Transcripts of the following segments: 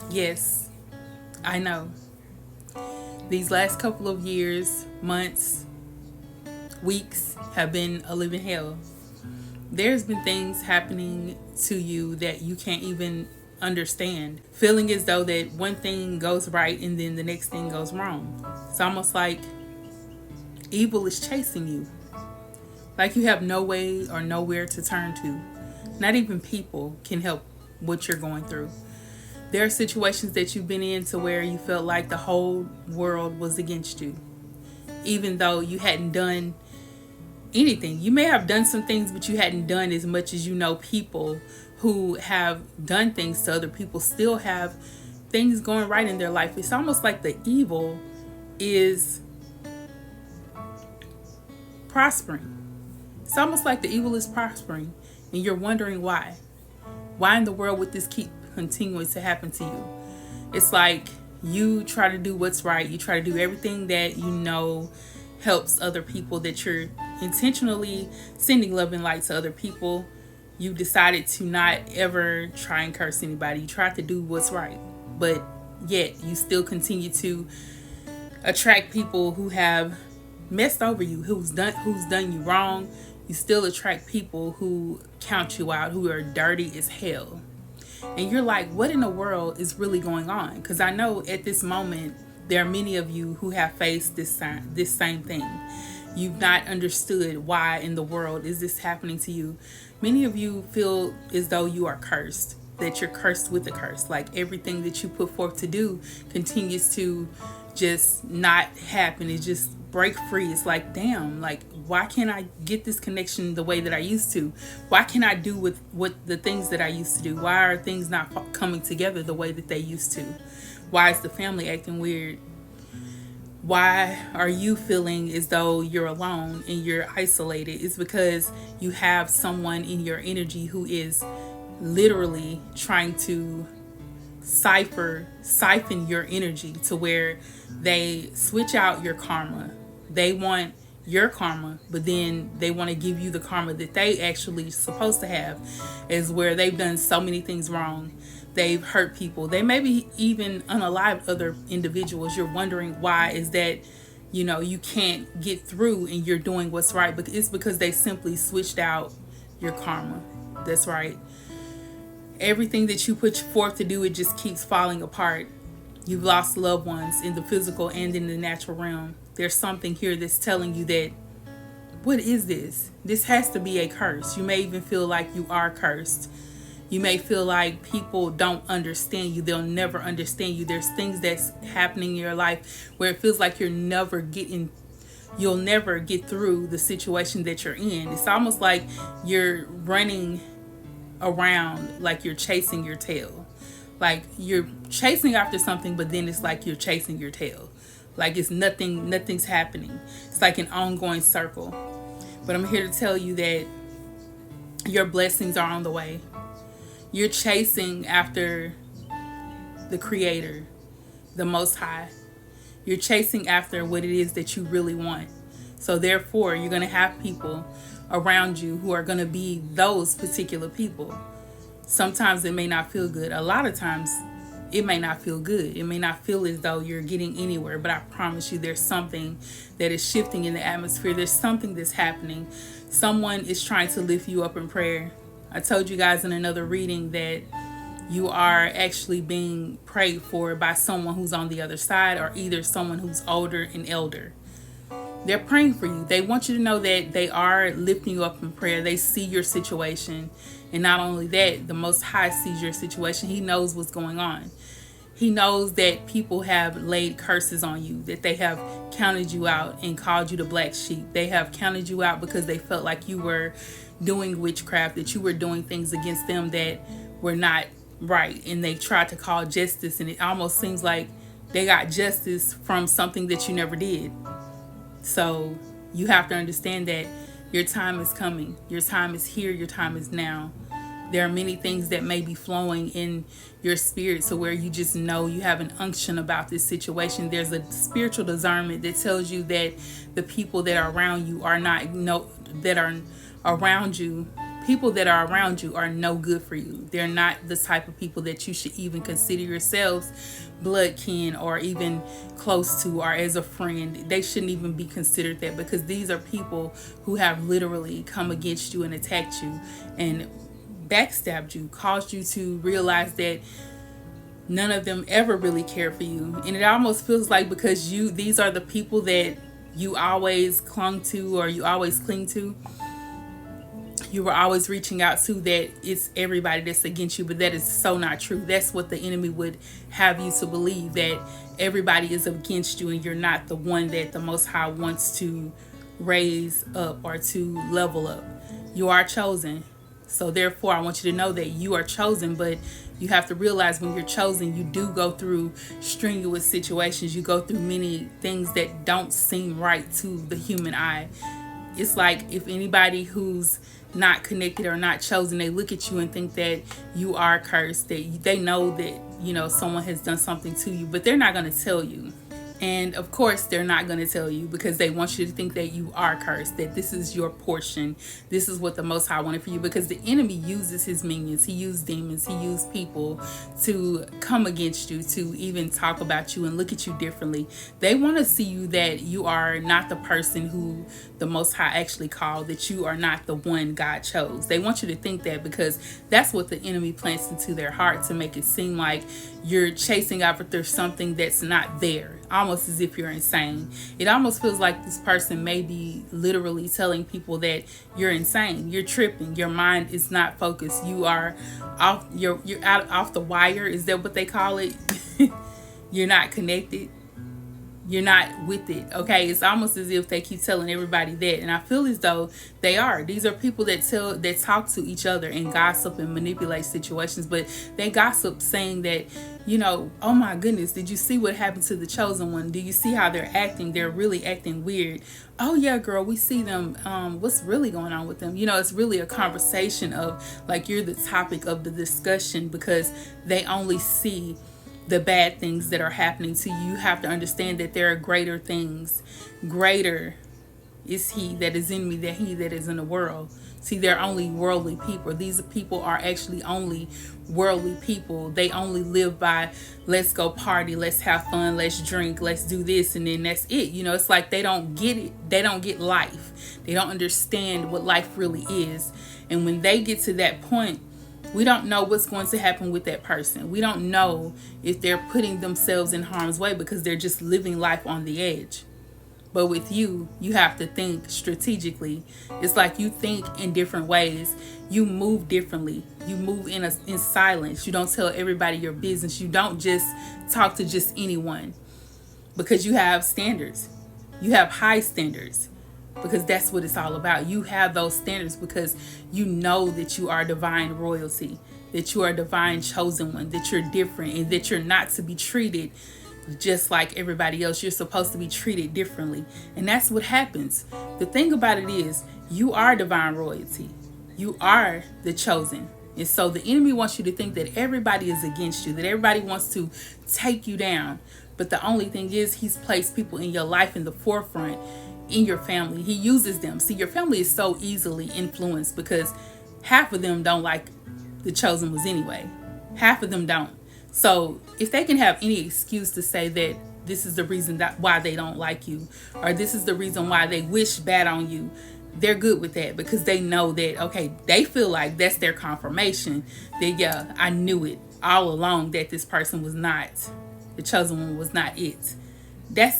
Yes, I know. These last couple of years, months, weeks have been a living hell. There's been things happening to you that you can't even understand. Feeling as though that one thing goes right and then the next thing goes wrong. It's almost like evil is chasing you. Like you have no way or nowhere to turn to. Not even people can help what you're going through. There are situations that you've been in to where you felt like the whole world was against you. Even though you hadn't done anything. You may have done some things, but you hadn't done as much as people who have done things to other people still have things going right in their life. It's almost like the evil is prospering. It's almost like the evil is prospering and you're wondering why. Why in the world would this keep continuing to happen to you? It's like you try to do what's right. You try to do everything that helps other people, that you're intentionally sending love and light to other people. You decided to not ever try and curse anybody. You tried to do what's right, but yet you still continue to attract people who have messed over you, who's done you wrong. You still attract people who count you out, who are dirty as hell. And you're like, what in the world is really going on? Because I know at this moment, there are many of you who have faced this same thing. You've not understood why in the world is this happening to you. Many of you feel as though you are cursed, that you're cursed with a curse. Like everything that you put forth to do continues to just not happen. It just break free. It's like, damn, like why can't I get this connection the way that I used to? Why can't I do with what the things that I used to do? Why are things not coming together the way that they used to? Why is the family acting weird? Why are you feeling as though you're alone and you're isolated? It's because you have someone in your energy who is literally trying to siphon your energy to where they switch out your karma. They want your karma, but then they want to give you the karma that they actually supposed to have, is where they've done so many things wrong. They've hurt people. They maybe even unalived other individuals. You're wondering why is that, you can't get through and you're doing what's right, but it's because they simply switched out your karma. That's right. Everything that you put forth to do, it just keeps falling apart. You've lost loved ones in the physical and in the natural realm. There's something here that's telling you that, what is this? This has to be a curse. You may even feel like you are cursed. You may feel like people don't understand you. They'll never understand you. There's things that's happening in your life where it feels like you'll never get through the situation that you're in. It's almost like you're running around like you're chasing your tail. Like you're chasing after something, but then it's like you're chasing your tail. Like it's nothing's happening. It's like an ongoing circle. But I'm here to tell you that your blessings are on the way. You're chasing after the Creator, the Most High. You're chasing after what it is that you really want. So therefore, you're going to have people around you who are going to be those particular people. Sometimes it may not feel good. A lot of times it may not feel good. It may not feel as though you're getting anywhere, but I promise you there's something that is shifting in the atmosphere. There's something that's happening. Someone is trying to lift you up in prayer. I told you guys in another reading that you are actually being prayed for by someone who's on the other side, or either someone who's older and elder. They're praying for you. They want you to know that they are lifting you up in prayer. They see your situation. And not only that, the Most High sees your situation. He knows what's going on. He knows that people have laid curses on you, that they have counted you out and called you the black sheep. They have counted you out because they felt like you were doing witchcraft, that you were doing things against them that were not right. And they tried to call justice, and it almost seems like they got justice from something that you never did. So you have to understand that your time is coming. Your time is here. Your time is now. There are many things that may be flowing in your spirit to where you just know you have an unction about this situation. There's a spiritual discernment that tells you that the people that are around you are not, that are around you, people that are around you are no good for you. They're not the type of people that you should even consider yourselves blood kin or even close to or as a friend. They shouldn't even be considered that, because these are people who have literally come against you and attacked you and backstabbed you, caused you to realize that none of them ever really care for you. And it almost feels like because these are the people that you always clung to or you always cling to, you were always reaching out to, that it's everybody that's against you. But that is so not true. That's what the enemy would have you to believe, that everybody is against you and you're not the one that the Most High wants to raise up or to level up. You are chosen. So therefore, I want you to know that you are chosen, but you have to realize when you're chosen, you do go through strenuous situations. You go through many things that don't seem right to the human eye. It's like if anybody who's not connected or not chosen, they look at you and think that you are cursed, that they know that, someone has done something to you, but they're not going to tell you. And of course, they're not going to tell you because they want you to think that you are cursed, that this is your portion. This is what the Most High wanted for you, because the enemy uses his minions. He used demons. He used people to come against you, to even talk about you and look at you differently. They want to see you that you are not the person who the Most High actually called, that you are not the one God chose. They want you to think that, because that's what the enemy plants into their heart, to make it seem like you're chasing after something that's not there, almost as if you're insane. It almost feels like this person may be literally telling people that you're insane, you're tripping, your mind is not focused, you are off, you're out off the wire. Is that what they call it? You're not connected. You're not with it. Okay, it's almost as if they keep telling everybody that, and I feel as though they are. These are people that talk to each other and gossip and manipulate situations, but they gossip saying that, oh my goodness, did you see what happened to the chosen one? Do you see how they're acting? They're really acting weird. Oh yeah, girl, we see them. What's really going on with them? It's really a conversation of like you're the topic of the discussion, because they only see the bad things that are happening to you. You have to understand that there are greater things. Greater is he that is in me than he that is in the world. See, they're only worldly people. These people are actually only worldly people. They only live by, let's go party, let's have fun, let's drink, let's do this, and then that's it. It's like they don't get it. They don't get life. They don't understand what life really is. And when they get to that point, we don't know what's going to happen with that person. We don't know if they're putting themselves in harm's way because they're just living life on the edge. But with you, you have to think strategically. It's like you think in different ways. You move differently. You move in silence. You don't tell everybody your business. You don't just talk to just anyone, because you have standards. You have high standards, because that's what it's all about. You have those standards because you know that you are divine royalty, that you are a divine chosen one, that you're different, and that you're not to be treated just like everybody else. You're supposed to be treated differently. And that's what happens. The thing about it is, you are divine royalty. You are the chosen. And so the enemy wants you to think that everybody is against you, that everybody wants to take you down. But the only thing is, he's placed people in your life in the forefront, in your family. He uses them. See, your family is so easily influenced because half of them don't like the chosen ones anyway. Half of them don't. So if they can have any excuse to say that this is the reason why they don't like you, or this is the reason why they wish bad on you, they're good with that, because they know that, okay, they feel like that's their confirmation that, yeah, I knew it all along that this person was not, the chosen one was not it. That's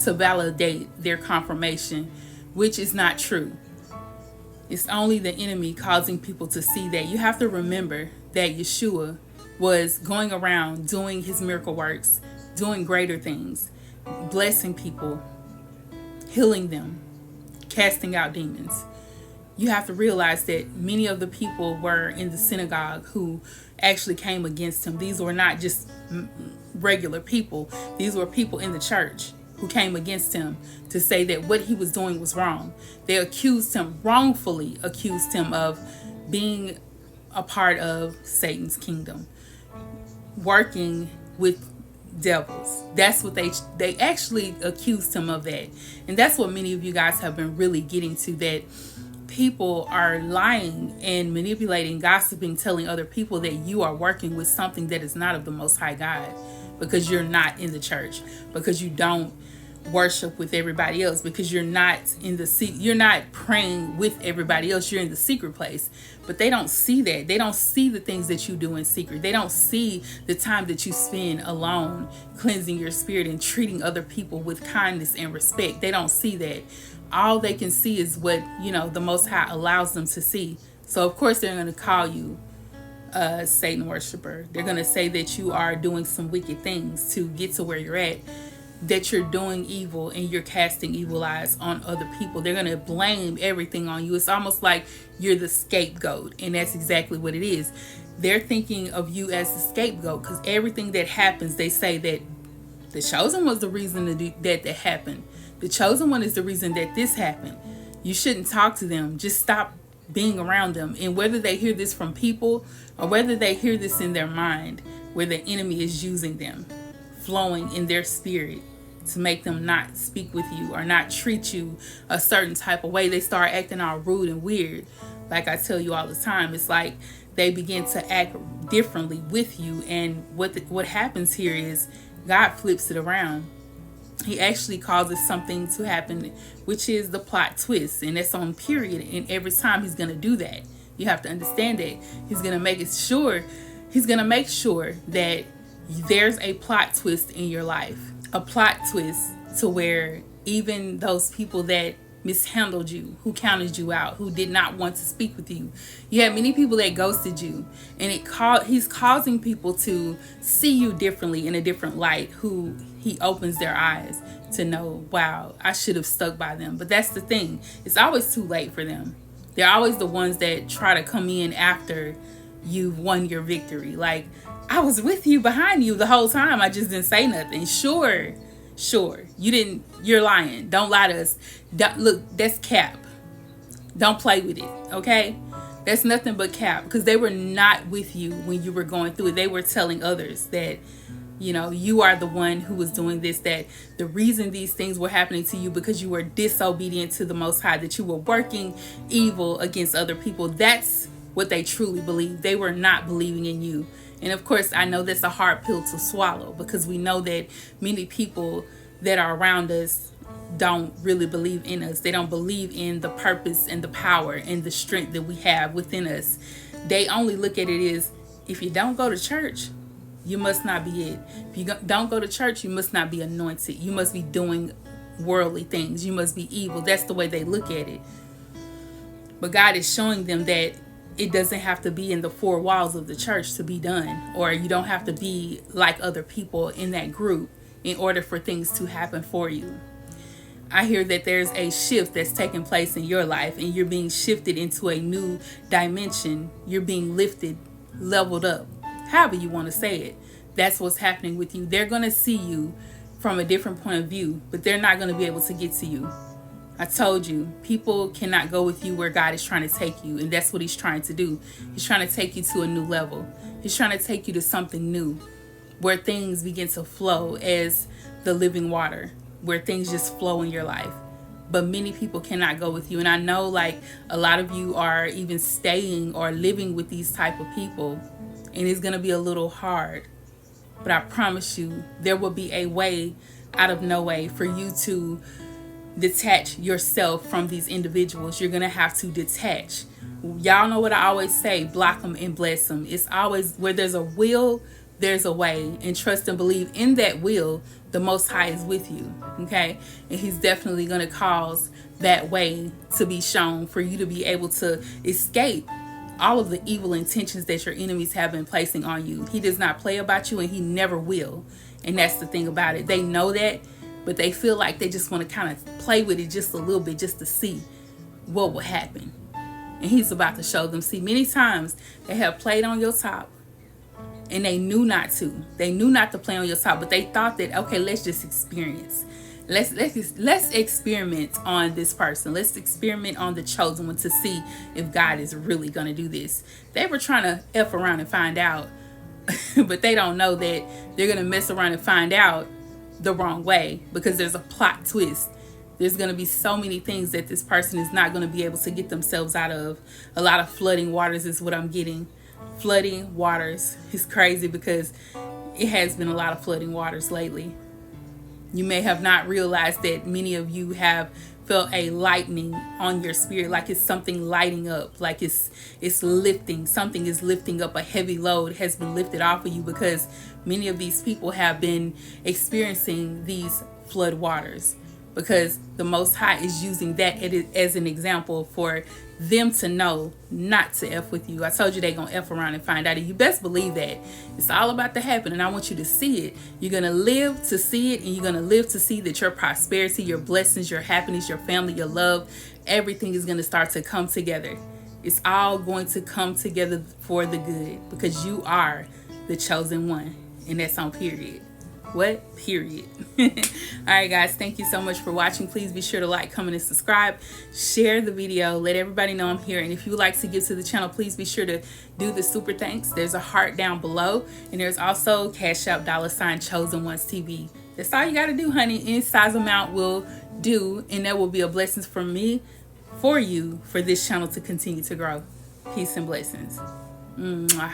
to validate their confirmation, which is not true. It's only the enemy causing people to see that. You have to remember that Yeshua was going around doing his miracle works, doing greater things, blessing people, healing them, casting out demons. You have to realize that many of the people were in the synagogue who actually came against him. These were not just regular people. These were people in the church who came against him to say that what he was doing was wrong. They wrongfully accused him of being a part of Satan's kingdom, working with devils. That's what they actually accused him of that. And that's what many of you guys have been really getting to, that people are lying and manipulating, gossiping, telling other people that you are working with something that is not of the Most High God, because you're not in the church, because you don't worship with everybody else, because you're not you're not praying with everybody else, you're in the secret place. But they don't see that. They don't see the things that you do in secret. They don't see the time that you spend alone, cleansing your spirit and treating other people with kindness and respect. They don't see that. All they can see is what, the Most High allows them to see. So of course they're going to call you a Satan worshiper. They're going to say that you are doing some wicked things to get to where you're at, that you're doing evil and you're casting evil eyes on other people. They're going to blame everything on you. It's almost like you're the scapegoat, and that's exactly what it is. They're thinking of you as the scapegoat, because everything that happens, they say that the chosen was the reason that happened. The chosen one is the reason that this happened. You shouldn't talk to them. Just stop being around them. And whether they hear this from people or whether they hear this in their mind, where the enemy is using them, flowing in their spirit to make them not speak with you or not treat you a certain type of way, they start acting all rude and weird. Like I tell you all the time, it's like they begin to act differently with you. And what happens here is God flips it around. He actually causes something to happen, which is the plot twist, and that's on period. And every time he's going to do that, you have to understand that he's going to make sure that there's a plot twist in your life, a plot twist to where even those people that mishandled you, who counted you out, who did not want to speak with you, you have many people that ghosted you, and he's causing people to see you differently, in a different light, who he opens their eyes to know, wow, I should have stuck by them. But that's the thing, it's always too late for them. They're always the ones that try to come in after you've won your victory. Like, I was with you, behind you the whole time, I just didn't say nothing. Sure, you didn't. You're lying. Don't lie to us. Look, that's cap. Don't play with it, okay? That's nothing but cap, because they were not with you when you were going through it. They were telling others that, you are the one who was doing this, that the reason these things were happening to you because you were disobedient to the Most High, that you were working evil against other people. That's what they truly believed. They were not believing in you. And of course, I know that's a hard pill to swallow, because we know that many people that are around us don't really believe in us. They don't believe in the purpose and the power and the strength that we have within us. They only look at it as, if you don't go to church, you must not be it. If you don't go to church, you must not be anointed. You must be doing worldly things. You must be evil. That's the way they look at it. But God is showing them that it doesn't have to be in the four walls of the church to be done, or you don't have to be like other people in that group in order for things to happen for you. I hear that there's a shift that's taking place in your life, and you're being shifted into a new dimension. You're being lifted, leveled up, however you want to say it. That's what's happening with you. They're going to see you from a different point of view, but they're not going to be able to get to you. I told you, people cannot go with you where God is trying to take you, and that's what he's trying to do. He's trying to take you to a new level. He's trying to take you to something new, where things begin to flow as the living water, where things just flow in your life. But many people cannot go with you. And I know, like, a lot of you are even staying or living with these type of people, and it's going to be a little hard. But I promise you, there will be a way out of no way for you to detach yourself from these individuals. You're going to have to detach. Y'all know what I always say, block them and bless them. It's always, where there's a will, there's a way. And trust and believe in that will, the Most High is with you, okay? And he's definitely going to cause that way to be shown for you to be able to escape all of the evil intentions that your enemies have been placing on you. He does not play about you, and he never will. And that's the thing about it. They know that, but they feel like they just want to kind of play with it just a little bit, just to see what will happen. And he's about to show them. See, many times they have played on your top, and they knew not to. They knew not to play on your top, but they thought that, okay, let's just experience. Let's experiment on this person. Let's experiment on the chosen one to see if God is really going to do this. They were trying to F around and find out, but they don't know that they're going to mess around and find out the wrong way, because there's a plot twist There's going to be so many things that this person is not going to be able to get themselves out of. A lot of flooding waters is what I'm getting. Flooding waters is crazy because it has been a lot of flooding waters lately. You may have not realized that many of you have felt a lightning on your spirit, like it's something lighting up, like it's lifting. Something is lifting up. A heavy load has been lifted off of you because many of these people have been experiencing these flood waters, because the Most High is using that as an example for them to know not to F with you. I told you they're going to F around and find out. And you best believe that. It's all about to happen, and I want you to see it. You're going to live to see it, and you're going to live to see that your prosperity, your blessings, your happiness, your family, your love, everything is going to start to come together. It's all going to come together for the good, because you are the chosen one, and that's on period. What? Period. All right, guys, thank you so much for watching. Please be sure to like, comment, and subscribe. Share the video. Let everybody know I'm here. And if you would like to give to the channel, please be sure to do the super thanks. There's a heart down below. And there's also Cashapp $ChosenOnesTV. That's all you got to do, honey. Any size amount will do. And that will be a blessing from me for you, for this channel to continue to grow. Peace and blessings. Mwah.